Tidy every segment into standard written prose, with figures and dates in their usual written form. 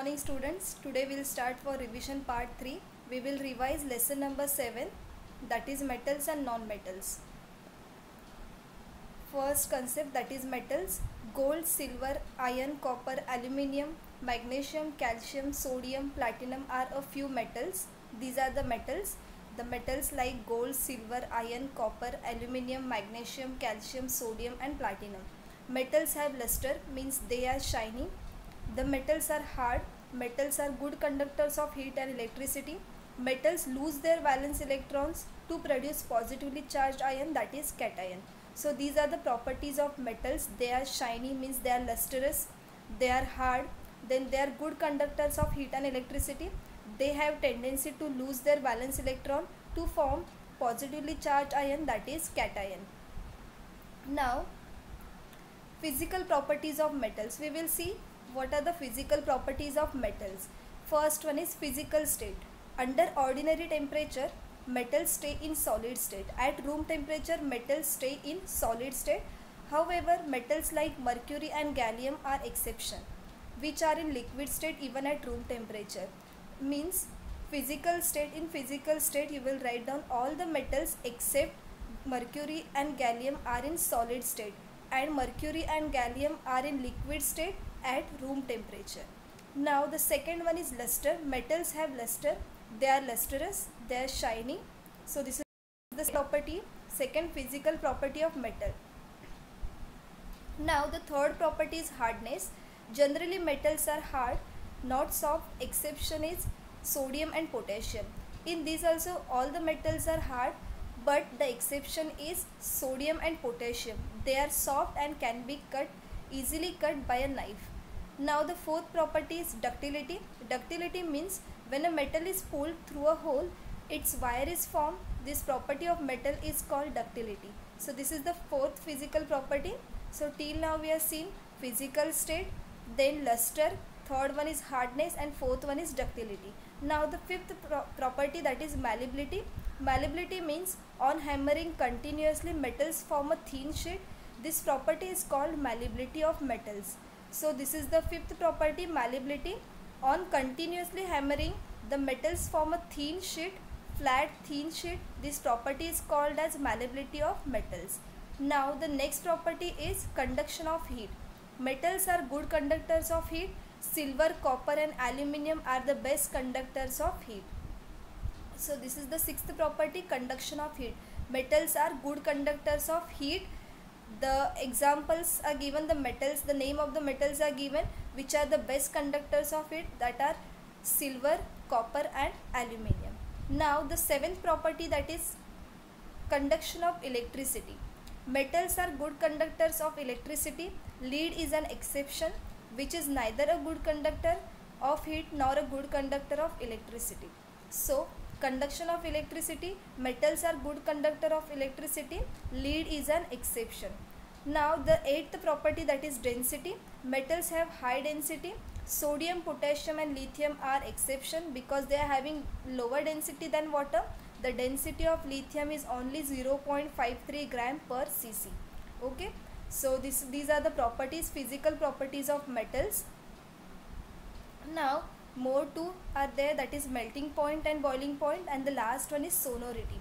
morning students. Today we will start for revision part 3. We will revise lesson number 7, that is metals and non-metals. First concept, that is metals: gold, silver, iron, copper, aluminium, magnesium, calcium, sodium, platinum are a few metals. These are the metals. The metals like gold, silver, iron, copper, aluminium, magnesium, calcium, sodium and platinum. Metals have luster, means they are shiny. The metals are hard. Metals are good conductors of heat and electricity. Metals lose their valence electrons to produce positively charged ion, that is cation. So these are the properties of metals. They are shiny, means they are lustrous. They are hard. Then they are good conductors of heat and electricity. They have tendency to lose their valence electron to form positively charged ion, that is cation. Now, physical properties of metals. We will see what are the physical properties of metals. First one is physical state. Under ordinary temperature, metals stay in solid state. At room temperature, metals stay in solid state. However, metals like mercury and gallium are exception, which are in liquid state even at room temperature. Means physical state, in physical state you will write down all the metals except mercury and gallium are in solid state, and mercury and gallium are in liquid state at room temperature. Now the second one is luster. Metals have luster. They are lustrous. They are shiny. So this is the property, second physical property of metal. Now the third property is hardness. Generally metals are hard, not soft. Exception is sodium and potassium. In these also all the metals are hard, but the exception is sodium and potassium. They are soft and can be easily cut by a knife. Now the fourth property is ductility. Ductility means when a metal is pulled through a hole, its wire is formed. This property of metal is called ductility. So this is the fourth physical property. So till now we have seen physical state, then luster, third one is hardness and fourth one is ductility. Now the fifth property, that is malleability. Malleability means on hammering continuously metals form a thin sheet. This property is called malleability of metals. So this is the fifth property, malleability. On continuously hammering, the metals form a thin sheet, flat thin sheet. This property is called as malleability of metals. Now the next property is conduction of heat. Metals are good conductors of heat. Silver, copper and aluminium are the best conductors of heat. So this is the sixth property, conduction of heat. Metals are good conductors of heat. The examples are given, the metals, the name of the metals are given, which are the best conductors of heat, that are silver, copper and aluminium. Now the seventh property, that is conduction of electricity. Metals are good conductors of electricity. Lead is an exception, which is neither a good conductor of heat nor a good conductor of electricity. So conduction of electricity, metals are good conductor of electricity, lead is an exception. Now the eighth property, that is density. Metals have high density. Sodium, potassium and lithium are exception because they are having lower density than water. The density of lithium is only 0.53 gram per cc. Okay, so these are the properties, physical properties of metals. Now more two are there, that is melting point and boiling point, and the last one is sonority.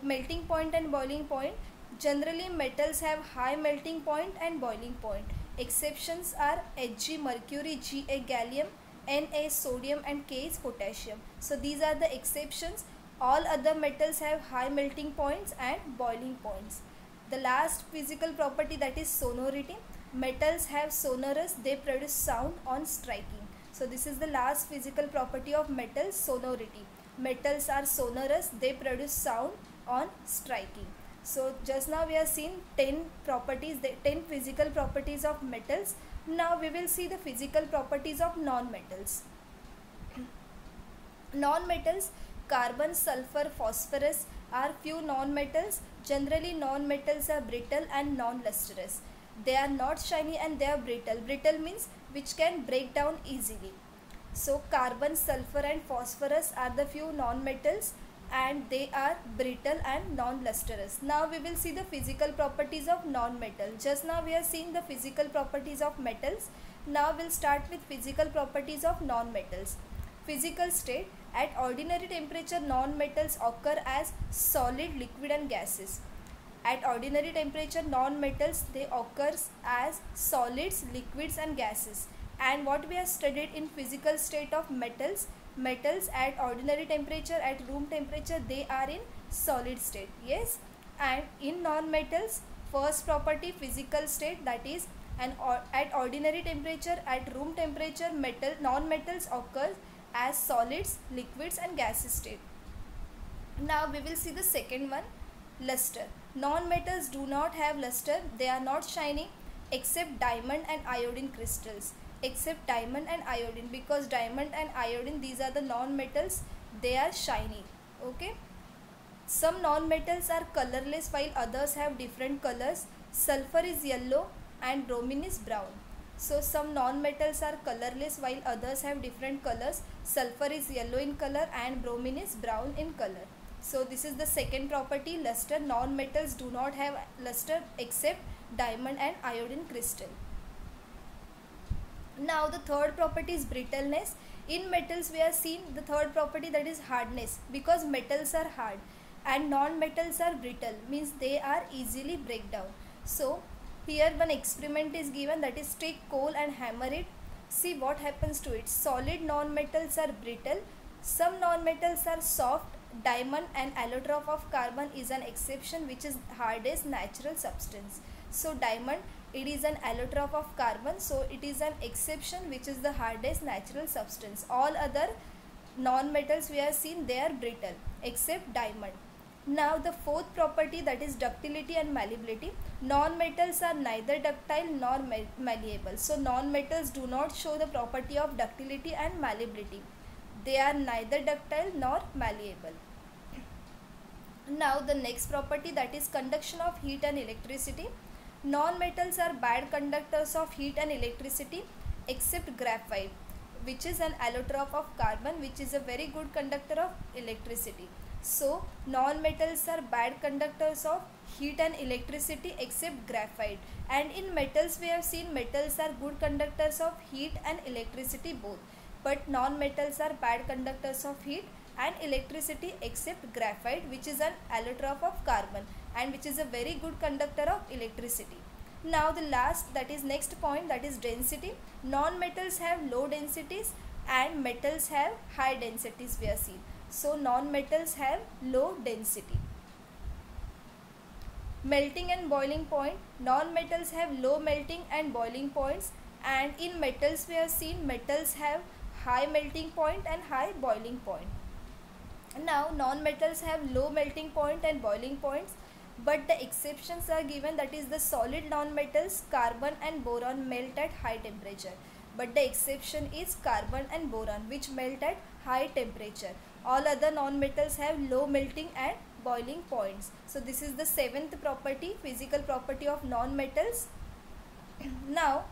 Melting point and boiling point. Generally metals have high melting point and boiling point. Exceptions are Hg mercury, Ga gallium, Na sodium and K is potassium. So these are the exceptions. All other metals have high melting points and boiling points. The last physical property, that is sonority. Metals have sonorous, they produce sound on striking. So this is the last physical property of metals, sonority. Metals are sonorous, they produce sound on striking. So just now we have seen 10 properties, 10 physical properties of metals. Now we will see the physical properties of non-metals. Non-metals, carbon, sulfur, phosphorus are few non-metals. Generally non-metals are brittle and non-lustrous. They are not shiny and they are brittle. Brittle means which can break down easily. So carbon, sulfur and phosphorus are the few non-metals and they are brittle and non-lustrous. Now we will see the physical properties of non-metal. Just now we are seeing the physical properties of metals. Now we'll start with physical properties of non-metals. Physical state: at ordinary temperature non-metals occur as solid, liquid and gases. At ordinary temperature non-metals, they occur as solids, liquids and gases. And what we have studied in physical state of metals, metals at ordinary temperature, at room temperature, they are in solid state. Yes. And in non-metals, first property, physical state, that is at ordinary temperature, at room temperature, non-metals occur as solids, liquids and gases state. Now we will see the second one, luster. Non-metals do not have luster, they are not shining except diamond and iodine crystals. Except diamond and iodine, because diamond and iodine, these are the non-metals, they are shiny. Okay. Some non-metals are colorless while others have different colors. Sulfur is yellow and bromine is brown. So some non-metals are colorless while others have different colors. Sulfur is yellow in color and bromine is brown in color. So this is the second property, luster. Non-metals do not have luster except diamond and iodine crystal. Now the third property is brittleness. In metals we have seen the third property, that is hardness, because metals are hard and non-metals are brittle, means they are easily break down. So here one experiment is given, that is take coal and hammer it. See what happens to it. Solid non-metals are brittle, some non-metals are soft. Diamond and allotrope of carbon is an exception, which is hardest natural substance. So diamond, it is an allotrope of carbon, so it is an exception, which is the hardest natural substance. All other non-metals we have seen, they are brittle except diamond. Now the fourth property, that is ductility and malleability. Non-metals are neither ductile nor malleable. So non-metals do not show the property of ductility and malleability. They are neither ductile nor malleable. Now the next property, that is conduction of heat and electricity. Non-metals are bad conductors of heat and electricity except graphite, which is an allotrope of carbon, which is a very good conductor of electricity. So non-metals are bad conductors of heat and electricity except graphite. And in metals we have seen metals are good conductors of heat and electricity both. But non-metals are bad conductors of heat and electricity except graphite, which is an allotrope of carbon and which is a very good conductor of electricity. Now the last, that is next point, that is density. Non-metals have low densities and metals have high densities we have seen. So non-metals have low density. Melting and boiling point. Non-metals have low melting and boiling points, and in metals we have seen metals have high melting point and high boiling point. Now non-metals have low melting point and boiling points, but the exceptions are given, that is the solid non-metals carbon and boron melt at high temperature. But the exception is carbon and boron, which melt at high temperature. All other non-metals have low melting and boiling points. So this is the seventh property, physical property of non-metals. Now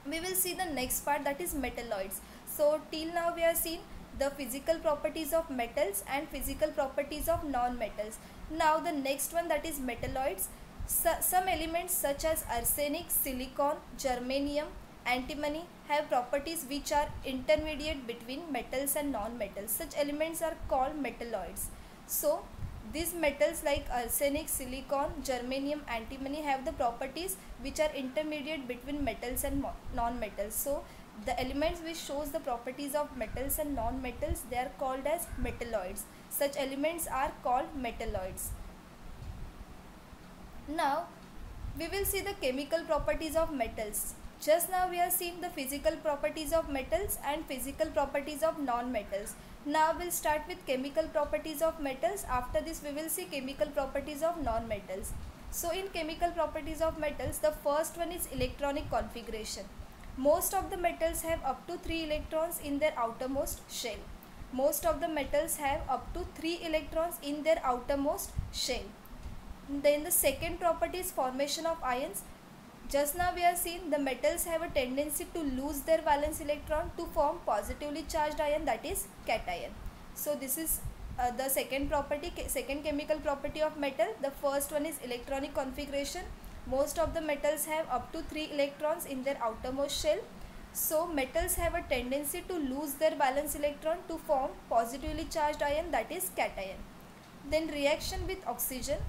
we will see the next part, that is metalloids. So till now we have seen the physical properties of metals and physical properties of non-metals. Now the next one, that is metalloids. Some elements such as arsenic, silicon, germanium, antimony have properties which are intermediate between metals and non-metals. Such elements are called metalloids. So these metals like arsenic, silicon, germanium, antimony have the properties which are intermediate between metals and non-metals. So the elements which shows the properties of metals and non-metals, they are called as metalloids. Such elements are called metalloids. Now we will see the chemical properties of metals. Just now we have seen the physical properties of metals and physical properties of non-metals. Now we'll start with chemical properties of metals. After this we will see chemical properties of non-metals. So in chemical properties of metals, the first one is electronic configuration. Most of the metals have up to 3 electrons in their outermost shell. Most of the metals have up to 3 electrons in their outermost shell. Then the second property is formation of ions. Just now we have seen the metals have a tendency to lose their valence electron to form positively charged ion, that is cation. So this is the second property, second chemical property of metal. The first one is electronic configuration. Most of the metals have up to 3 electrons in their outermost shell. So metals have a tendency to lose their valence electron to form positively charged ion, that is cation. Then reaction with oxygen.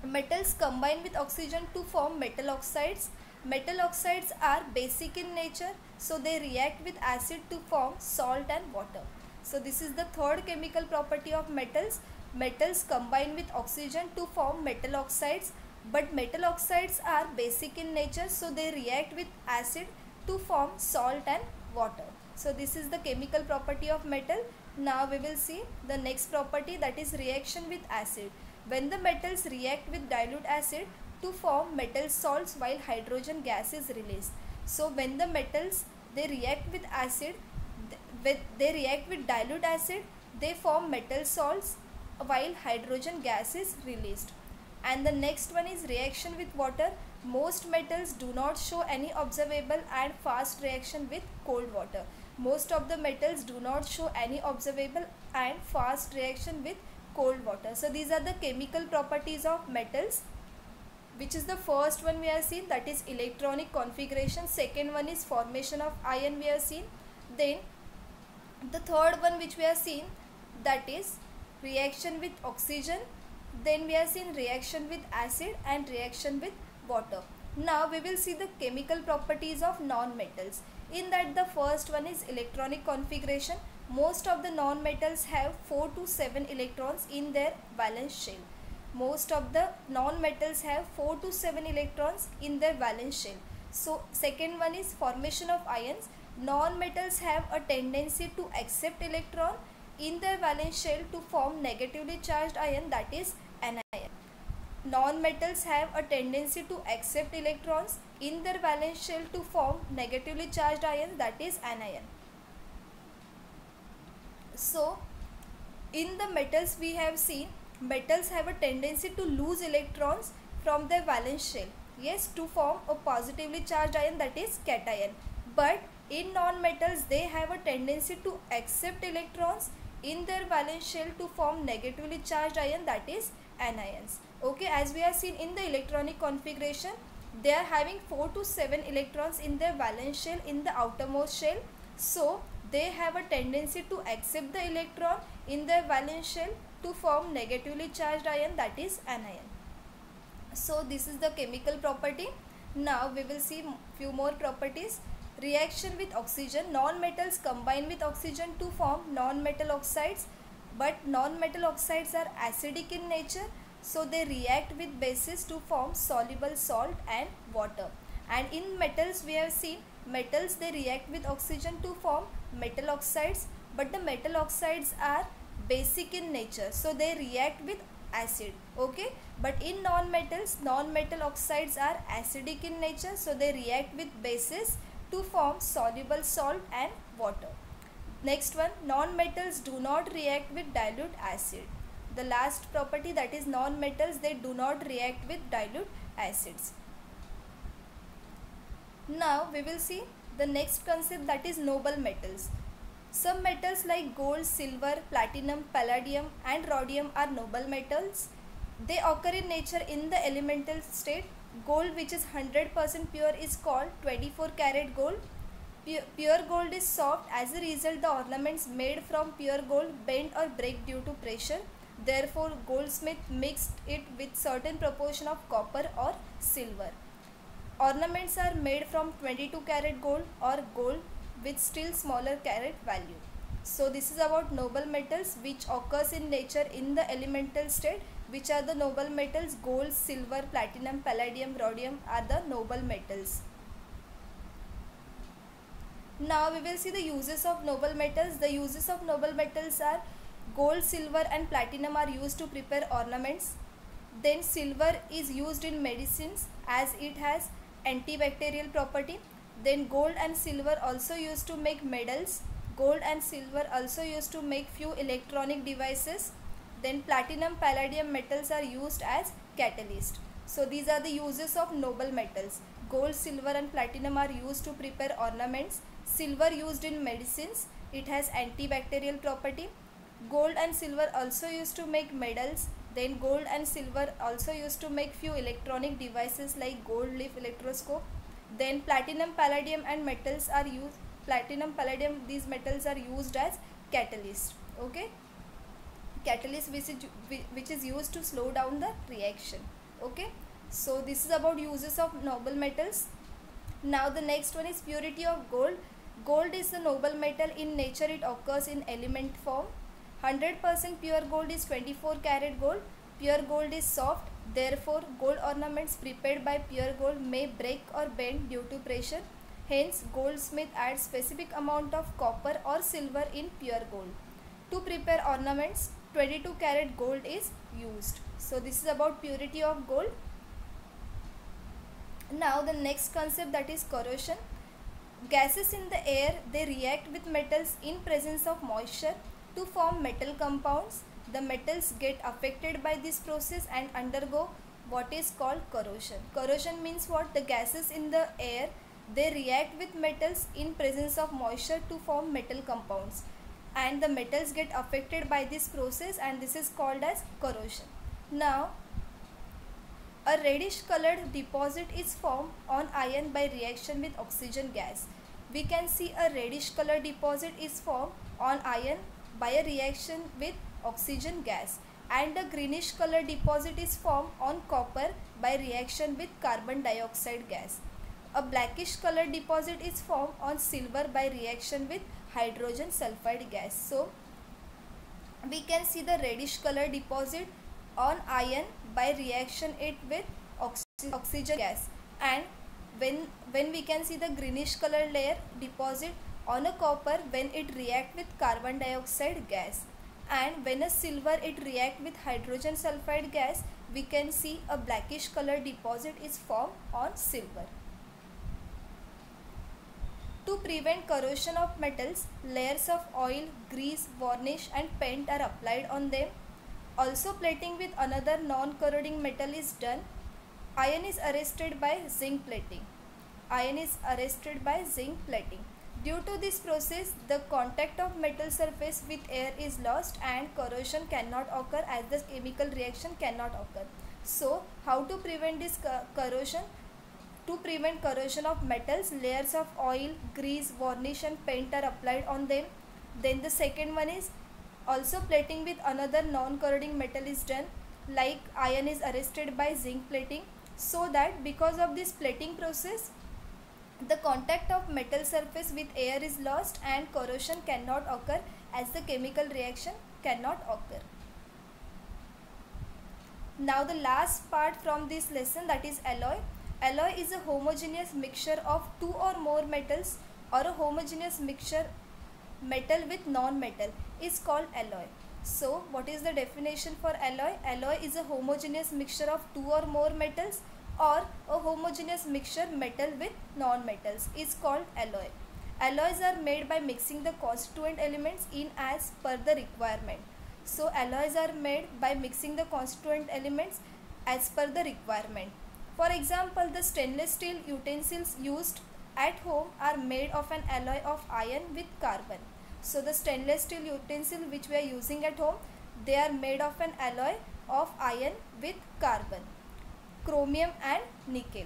Metals combine with oxygen to form metal oxides. Metal oxides are basic in nature, so they react with acid to form salt and water. So this is the third chemical property of metals. Metals combine with oxygen to form metal oxides, but metal oxides are basic in nature, so they react with acid to form salt and water. So this is the chemical property of metal. Now we will see the next property, that is reaction with acid. When the metals react with dilute acid to form metal salts while hydrogen gas is released. So when the metals they react with acid, they react with dilute acid, they form metal salts while hydrogen gas is released. And the next one is reaction with water. Most metals do not show any observable and fast reaction with cold water. Most of the metals do not show any observable and fast reaction with cold water. So these are the chemical properties of metals, which is the first one we have seen, that is electronic configuration. Second one is formation of ion we have seen. Then the third one which we have seen, that is reaction with oxygen. Then we have seen reaction with acid and reaction with water. Now we will see the chemical properties of non-metals. In that the first one is electronic configuration. Most of the non-metals have 4 to 7 electrons in their valence shell. Most of the non-metals have 4 to 7 electrons in their valence shell. So second one is formation of ions. Non-metals have a tendency to accept electron in their valence shell to form negatively charged ion, that is anion. Non-metals have a tendency to accept electrons in their valence shell to form negatively charged ion, that is anion. So in the metals we have seen, metals have a tendency to lose electrons from their valence shell, yes, to form a positively charged ion, that is cation. But in non-metals they have a tendency to accept electrons in their valence shell to form negatively charged ion, that is anions. Okay, as we have seen in the electronic configuration, they are having 4 to 7 electrons in their valence shell in the outermost shell. So they have a tendency to accept the electron in their valence shell to form negatively charged ion, that is anion. So this is the chemical property. Now we will see few more properties. Reaction with oxygen. Non-metals combine with oxygen to form non-metal oxides, but non-metal oxides are acidic in nature, so they react with bases to form soluble salt and water. And in metals we have seen, metals they react with oxygen to form metal oxides, but the metal oxides are basic in nature, so they react with acid. Okay, but in non-metals, non-metal oxides are acidic in nature, so they react with bases to form soluble salt and water. Next one, non-metals do not react with dilute acid. The last property, that is non-metals they do not react with dilute acids. Now we will see the next concept, that is noble metals. Some metals like gold, silver, platinum, palladium and rhodium are noble metals. They occur in nature in the elemental state. Gold, which is 100% pure, is called 24 karat gold. Pure gold is soft. As a result, the ornaments made from pure gold bend or break due to pressure. Therefore, goldsmith mixed it with certain proportion of copper or silver. Ornaments are made from 22 karat gold or gold with still smaller carat value. So this is about noble metals which occurs in nature in the elemental state. Which are the noble metals? Gold, silver, platinum, palladium, rhodium are the noble metals. Now we will see the uses of noble metals. The uses of noble metals are gold, silver and platinum are used to prepare ornaments. Then silver is used in medicines as it has antibacterial property. Then gold and silver also used to make medals. Gold and silver also used to make few electronic devices. Then platinum, palladium metals are used as catalyst. So these are the uses of noble metals. Gold, silver and platinum are used to prepare ornaments. Silver used in medicines. It has antibacterial property. Gold and silver also used to make medals. Then gold and silver also used to make few electronic devices like gold leaf electroscope. Then platinum, palladium and metals are used. Platinum, palladium, these metals are used as catalyst. Okay, catalyst which is used to slow down the reaction. Okay, so this is about uses of noble metals. Now the next one is purity of gold. Gold is a noble metal. In nature it occurs in element form. 100% pure gold is 24 karat gold. Pure gold is soft. Therefore, gold ornaments prepared by pure gold may break or bend due to pressure. Hence, goldsmith adds specific amount of copper or silver in pure gold. To prepare ornaments, 22 karat gold is used. So, this is about purity of gold. Now, the next concept, that is corrosion. Gases in the air, they react with metals in presence of moisture to form metal compounds. The metals get affected by this process and undergo what is called corrosion. Corrosion means what? The gases in the air, they react with metals in presence of moisture to form metal compounds, and the metals get affected by this process, and this is called as corrosion. Now, a reddish colored deposit is formed on iron by reaction with oxygen gas. We can see a reddish colored deposit is formed on iron by a reaction with oxygen gas, and a greenish colored deposit is formed on copper by reaction with carbon dioxide gas. A blackish colored deposit is formed on silver by reaction with hydrogen sulfide gas. So, we can see the reddish colored deposit on iron by reaction it with oxygen gas, and when we can see the greenish colored layer deposit on a copper when it react with carbon dioxide gas, and when a silver it react with hydrogen sulfide gas, we can see a blackish colored deposit is formed on silver. To prevent corrosion of metals, layers of oil, grease, varnish and paint are applied on them. Also, plating with another non-corroding metal is done. Iron is arrested by zinc plating. Iron is arrested by zinc plating. Due to this process, the contact of metal surface with air is lost and corrosion cannot occur, as the chemical reaction cannot occur. So, how to prevent this corrosion? To prevent corrosion of metals, layers of oil, grease, varnish and paint are applied on them. Then the second one is also plating with another non-corroding metal is done, like iron is arrested by zinc plating, so that because of this plating process, the contact of metal surface with air is lost and corrosion cannot occur, as the chemical reaction cannot occur. Now the last part from this lesson, that is alloy. Alloy is a homogeneous mixture of two or more metals, or a homogeneous mixture metal with non-metal is called alloy. So what is the definition for alloy? Alloy is a homogeneous mixture of two or more metals, or a homogeneous mixture metal with non-metals is called alloy. Alloys are made by mixing the constituent elements in as per the requirement. So alloys are made by mixing the constituent elements as per the requirement. For example, the stainless steel utensils used at home are made of an alloy of iron with carbon. So the stainless steel utensil which we are using at home, they are made of an alloy of iron with carbon, chromium and nickel.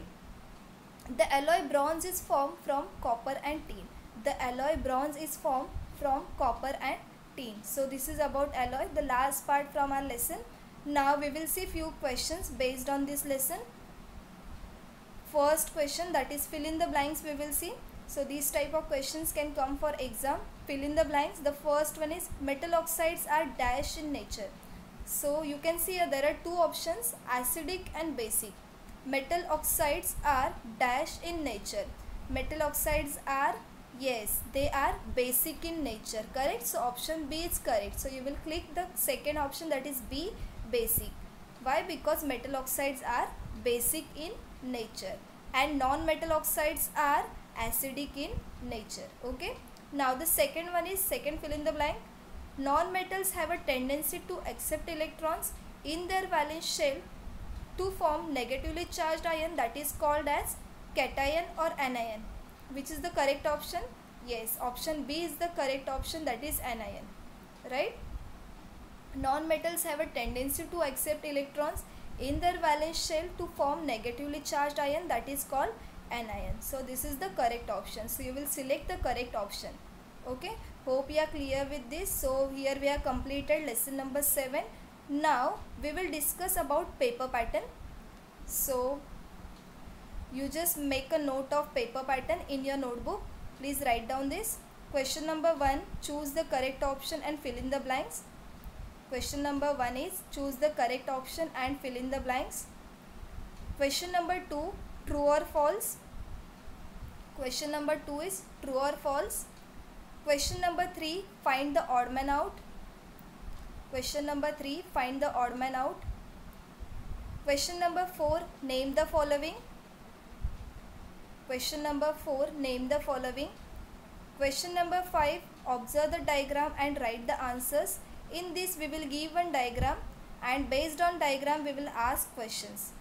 The alloy bronze is formed from copper and tin. The alloy bronze is formed from copper and tin. So this is about alloy, the last part from our lesson. Now we will see few questions based on this lesson. First question, that is fill in the blanks, we will see. So these type of questions can come for exam. Fill in the blanks. The first one is metal oxides are dash in nature. So you can see there are two options, acidic and basic. Metal oxides are dash in nature. Metal oxides are, yes, they are basic in nature, correct? So option B is correct. So you will click the second option, that is B, basic. Why? Because metal oxides are basic in nature and non-metal oxides are acidic in nature. Okay. Now the second one is, second fill in the blank. Non-metals have a tendency to accept electrons in their valence shell to form negatively charged ion, that is called as cation or anion. Which is the correct option? Yes, option B is the correct option, that is anion. Right? Non-metals have a tendency to accept electrons in their valence shell to form negatively charged ion, that is called anion. So this is the correct option. So you will select the correct option. Okay, hope you are clear with this. So here we have completed lesson number 7. Now we will discuss about paper pattern. So you just make a note of paper pattern in your notebook. Please write down this. Question number 1, choose the correct option and fill in the blanks. Question number 1 is choose the correct option and fill in the blanks. Question number 2, true or false. Question number 2 is true or false. Question number 3, find the odd man out. Question number 3, find the odd man out. Question number 4, name the following. Question number 4, name the following. Question number 5, observe the diagram and write the answers. In this we will give one diagram and based on diagram we will ask questions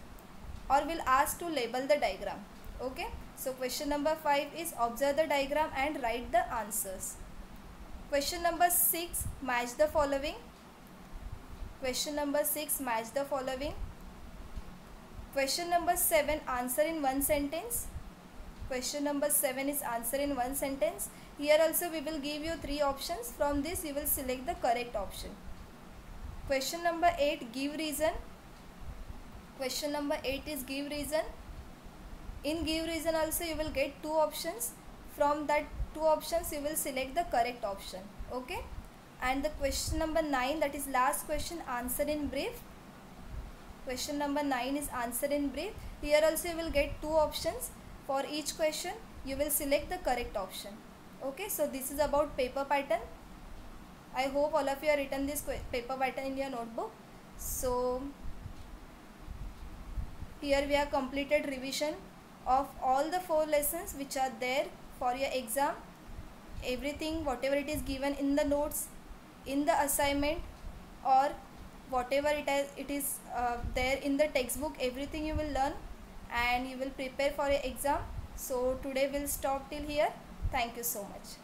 or will ask to label the diagram. Okay. So question number 5 is observe the diagram and write the answers. Question number 6, match the following. Question number 6, match the following. Question number 7, answer in one sentence. Question number 7 is answer in one sentence. Here also we will give you 3 options. From this you will select the correct option. Question number 8, give reason. Question number 8 is give reason. In give reason also you will get 2 options. From that 2 options you will select the correct option. Okay. And the question number 9, that is last question, answer in brief. Question number 9 is answer in brief. Here also you will get 2 options. For each question you will select the correct option. Okay, so this is about paper pattern. I hope all of you have written this paper pattern in your notebook. So here we have completed revision of all the 4 lessons which are there for your exam. Everything, whatever it is given in the notes, in the assignment, or whatever it is there in the textbook, everything you will learn and you will prepare for your exam. So today we'll stop till here. Thank you so much.